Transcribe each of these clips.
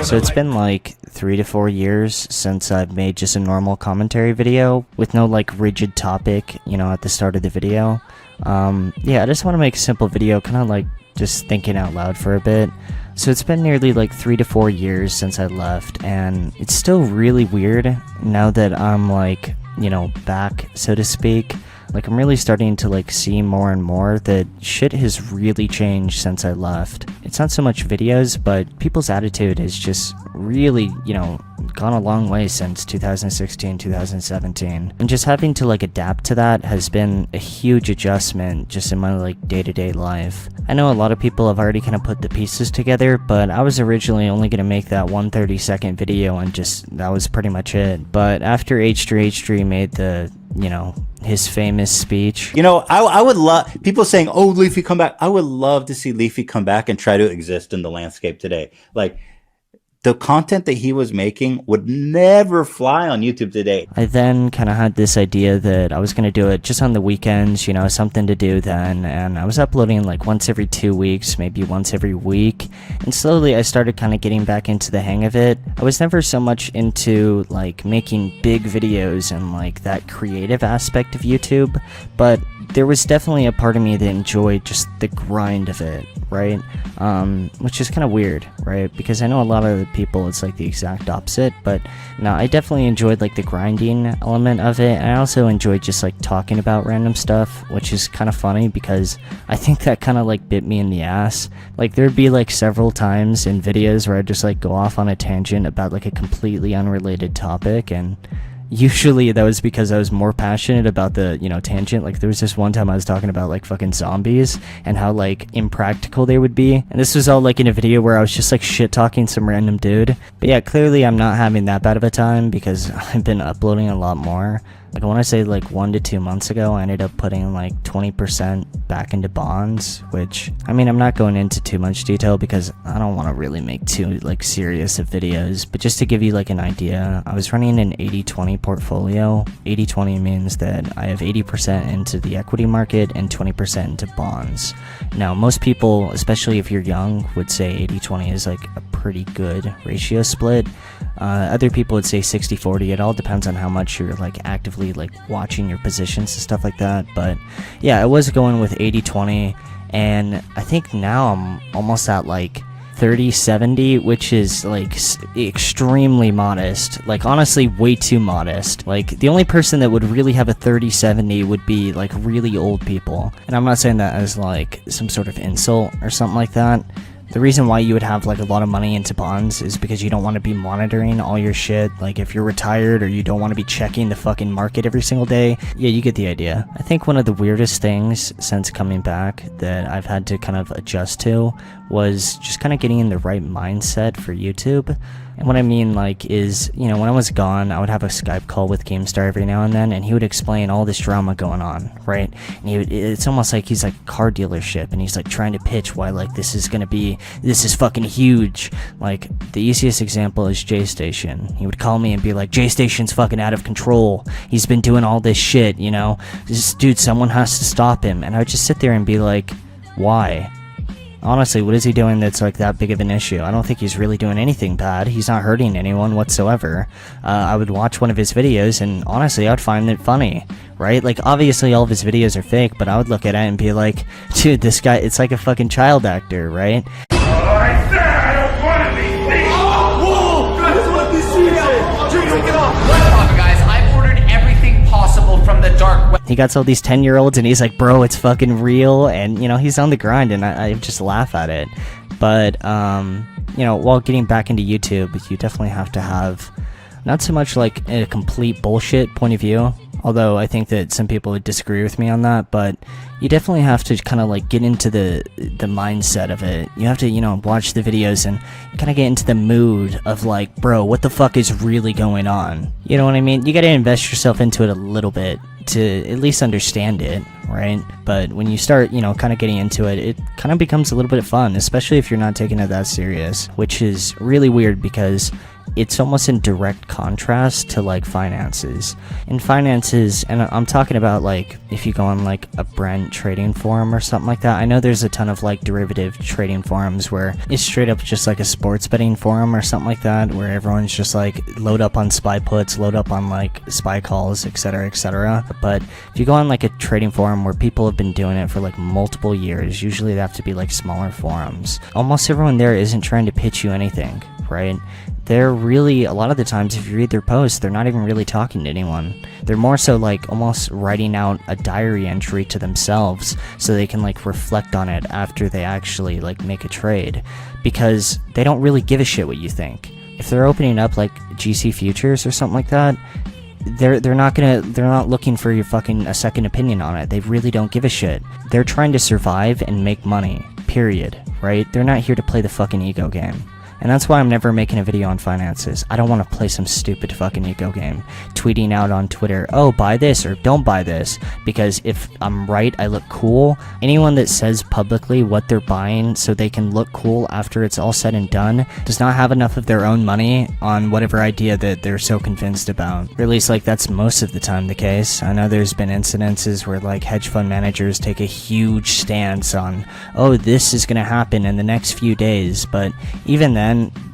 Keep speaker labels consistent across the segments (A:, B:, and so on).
A: So it's been like 3 to 4 years since I've made just a normal commentary video with no like rigid topic, at the start of the video. Yeah, I just want to make a simple video, kind of like just thinking out loud for a bit. So it's been nearly like 3 to 4 years since I left, and it's still really weird now that I'm like, back, so to speak. Like, I'm really starting to like see more and more that shit has really changed since I left. It's not so much videos, but people's attitude has just really, gone a long way since 2016, 2017. And just having to like adapt to that has been a huge adjustment just in my like day-to-day life. I know a lot of people have already kind of put the pieces together, but I was originally only going to make that 1 30-second video and that was pretty much it. But after H3 made the, his famous speech.
B: I would love people saying, "Oh, Leafy, come back." I would love to see Leafy come back and try to exist in the landscape today. Like, the content that he was making would never fly on YouTube today.
A: I then kind of had this idea that I was going to do it just on the weekends, something to do then, and I was uploading like once every 2 weeks, maybe once every week, and slowly I started kind of getting back into the hang of it. I was never so much into like making big videos and like that creative aspect of YouTube, but there was definitely a part of me that enjoyed just the grind of it, right? Which is kind of weird, right? Because I know a lot of the people, it's like the exact opposite, but no, I definitely enjoyed like the grinding element of it, and I also enjoyed just like talking about random stuff, which is kind of funny because I think that kind of like bit me in the ass. Like, there'd be like several times in videos where I'd just like go off on a tangent about like a completely unrelated topic, and usually that was because I was more passionate about the, tangent. Like, there was this one time I was talking about like fucking zombies and how like impractical they would be. And this was all like in a video where I was just like shit talking some random dude. But yeah, clearly I'm not having that bad of a time because I've been uploading a lot more. Like, I want to say like 1 to 2 months ago, I ended up putting like 20% back into bonds, which, I mean, I'm not going into too much detail because I don't want to really make too like serious of videos, but just to give you like an idea, I was running an 80-20 portfolio. 80-20 means that I have 80% into the equity market and 20% into bonds. Now, most people, especially if you're young, would say 80-20 is like a pretty good ratio split. Other people would say 60-40. It all depends on how much you're like actively like watching your positions and stuff like that. But yeah, I was going with 80-20, and I think now I'm almost at like 30-70, which is like extremely modest. Like, honestly, way too modest. Like, the only person that would really have a 30-70 would be like really old people. And I'm not saying that as like some sort of insult or something like that. The reason why you would have like a lot of money into bonds is because you don't want to be monitoring all your shit. Like, if you're retired or you don't want to be checking the fucking market every single day. Yeah, you get the idea. I think one of the weirdest things since coming back that I've had to kind of adjust to was just kind of getting in the right mindset for YouTube. And what I mean, like, is, when I was gone, I would have a Skype call with GameStar every now and then, and he would explain all this drama going on, right? And it's almost like he's like a car dealership, and he's like trying to pitch why like this is fucking huge. Like, the easiest example is J-Station. He would call me and be like, J-Station's fucking out of control. He's been doing all this shit, This dude, someone has to stop him. And I would just sit there and be like, why? Honestly, what is he doing that's like that big of an issue? I don't think he's really doing anything bad. He's not hurting anyone whatsoever. I would watch one of his videos, and honestly, I would find it funny, right? Like, obviously all of his videos are fake, but I would look at it and be like, dude, this guy, it's like a fucking child actor, right?
C: I said I don't want to be seen! Whoa! Guys, what this is? Jake, get off! Guys, I've ordered everything possible from the dark web.
A: He got all these 10-year-olds, and he's like, bro, it's fucking real, and, he's on the grind, and I just laugh at it. But, while getting back into YouTube, you definitely have to have not so much like a complete bullshit point of view, although I think that some people would disagree with me on that, but you definitely have to kind of like get into the mindset of it. You have to, watch the videos and kind of get into the mood of like, bro, what the fuck is really going on? You know what I mean? You gotta invest yourself into it a little bit to at least understand it, right? But when you start, you know, kind of getting into it, it kind of becomes a little bit fun, especially if you're not taking it that serious, which is really weird because it's almost in direct contrast to like finances. In finances, and I'm talking about like if you go on like a Brent trading forum or something like that. I know there's a ton of like derivative trading forums where it's straight up just like a sports betting forum or something like that, where everyone's just like load up on spy puts, load up on like spy calls, etc., etc. But if you go on like a trading forum where people have been doing it for like multiple years, usually they have to be like smaller forums. Almost everyone there isn't trying to pitch you anything, right? They're really, a lot of the times, if you read their posts, they're not even really talking to anyone. They're more so like almost writing out a diary entry to themselves so they can like reflect on it after they actually like make a trade, because they don't really give a shit what you think. If they're opening up like GC futures or something like that, they're not looking for your fucking a second opinion on it. They really don't give a shit. They're trying to survive and make money, period, right? They're not here to play the fucking ego game. And that's why I'm never making a video on finances. I don't want to play some stupid fucking ego game, tweeting out on Twitter, oh, buy this or don't buy this, because if I'm right, I look cool. Anyone that says publicly what they're buying so they can look cool after it's all said and done does not have enough of their own money on whatever idea that they're so convinced about. Or at least like that's most of the time the case. I know there's been incidences where like hedge fund managers take a huge stance on, oh, this is going to happen in the next few days, but even then,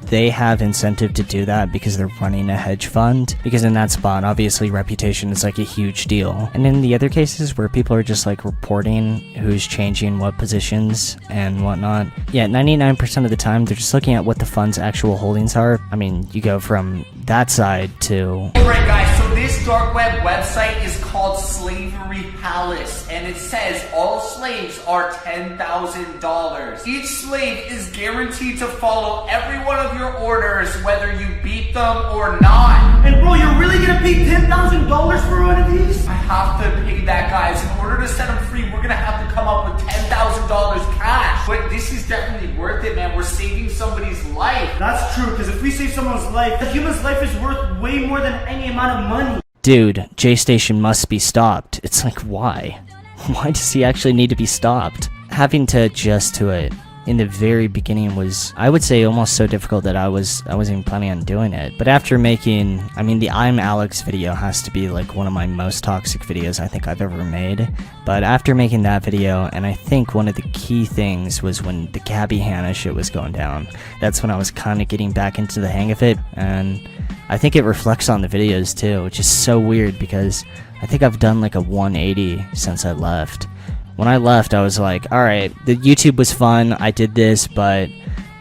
A: they have incentive to do that because they're running a hedge fund, because in that spot obviously reputation is like a huge deal. And in the other cases where people are just like reporting who's changing what positions and whatnot, yeah, 99% of the time they're just looking at what the fund's actual holdings are. I mean, you go from that side to...
C: Alright guys, so this dark web website is called Slavery Palace, and it says all slaves are $10,000. Each slave is guaranteed to follow every one of your orders, whether you beat them or not.
D: And bro, you're really gonna pay $10,000 for one of these?
C: I have to pay that, guys. In order to set them free, we're gonna have to come up with $10,000 cash. But this is definitely worth it, man. We're saving somebody's life.
D: That's true, because if we save someone's life, a human's life is worth way more than any amount of money.
A: Dude, J-Station must be stopped. It's like, why? Why does he actually need to be stopped? Having to adjust to it in the very beginning was, I would say, almost so difficult that I wasn't even planning on doing it. But after making, I mean, the I'm Alex video has to be like one of my most toxic videos I think I've ever made. But after making that video, and I think one of the key things was when the Gabby Hanna shit was going down. That's when I was kind of getting back into the hang of it, and I think it reflects on the videos too, which is so weird because I think I've done like a 180 since I left. When I left, I was like, alright, the YouTube was fun, I did this, but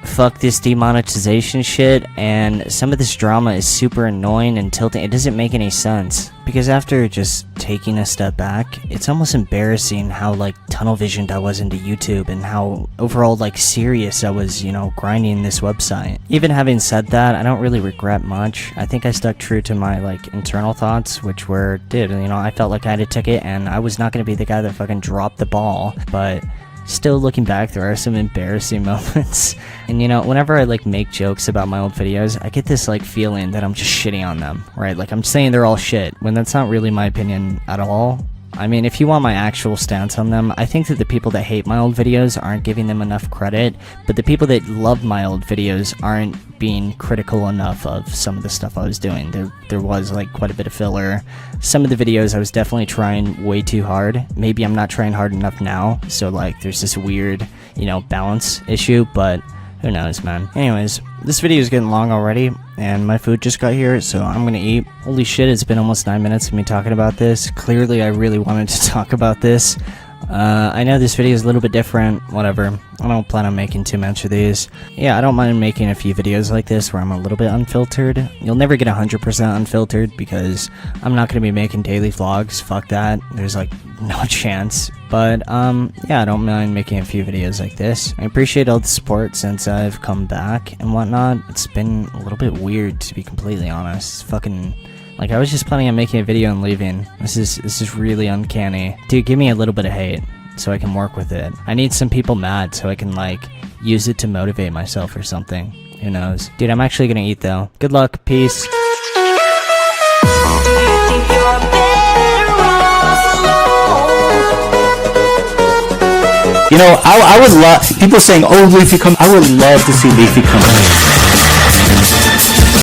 A: fuck this demonetization shit, and some of this drama is super annoying and tilting. It doesn't make any sense. Because after just taking a step back, it's almost embarrassing how like tunnel visioned I was into YouTube and how overall like serious I was, you know, grinding this website. Even having said that, I don't really regret much. I think I stuck true to my like internal thoughts, which were, dude, you know, I felt like I had a ticket and I was not going to be the guy that fucking dropped the ball, but still looking back, there are some embarrassing moments. And you know, whenever I like make jokes about my old videos, I get this like feeling that I'm just shitting on them, right? Like I'm saying they're all shit, when that's not really my opinion at all. I mean, if you want my actual stance on them, I think that the people that hate my old videos aren't giving them enough credit, but the people that love my old videos aren't being critical enough of some of the stuff I was doing. There was like quite a bit of filler. Some of the videos I was definitely trying way too hard. Maybe I'm not trying hard enough now, so like there's this weird, you know, balance issue, but who knows, man. Anyways, this video is getting long already, and my food just got here, so I'm gonna eat. Holy shit, it's been almost 9 minutes of me talking about this. Clearly, I really wanted to talk about this. I know this video is a little bit different, whatever. I don't plan on making too much of these. Yeah, I don't mind making a few videos like this where I'm a little bit unfiltered. You'll never get 100% unfiltered because I'm not going to be making daily vlogs. Fuck that. There's like no chance. But yeah, I don't mind making a few videos like this. I appreciate all the support since I've come back and whatnot. It's been a little bit weird, to be completely honest. It's fucking... like, I was just planning on making a video and leaving. This is really uncanny. Dude, give me a little bit of hate so I can work with it. I need some people mad so I can, like, use it to motivate myself or something. Who knows? Dude, I'm actually gonna eat, though. Good luck. Peace.
E: Think you're better off alone.
B: You know, I would love people saying, "Oh, Leafy come." I would love to see Leafy come back.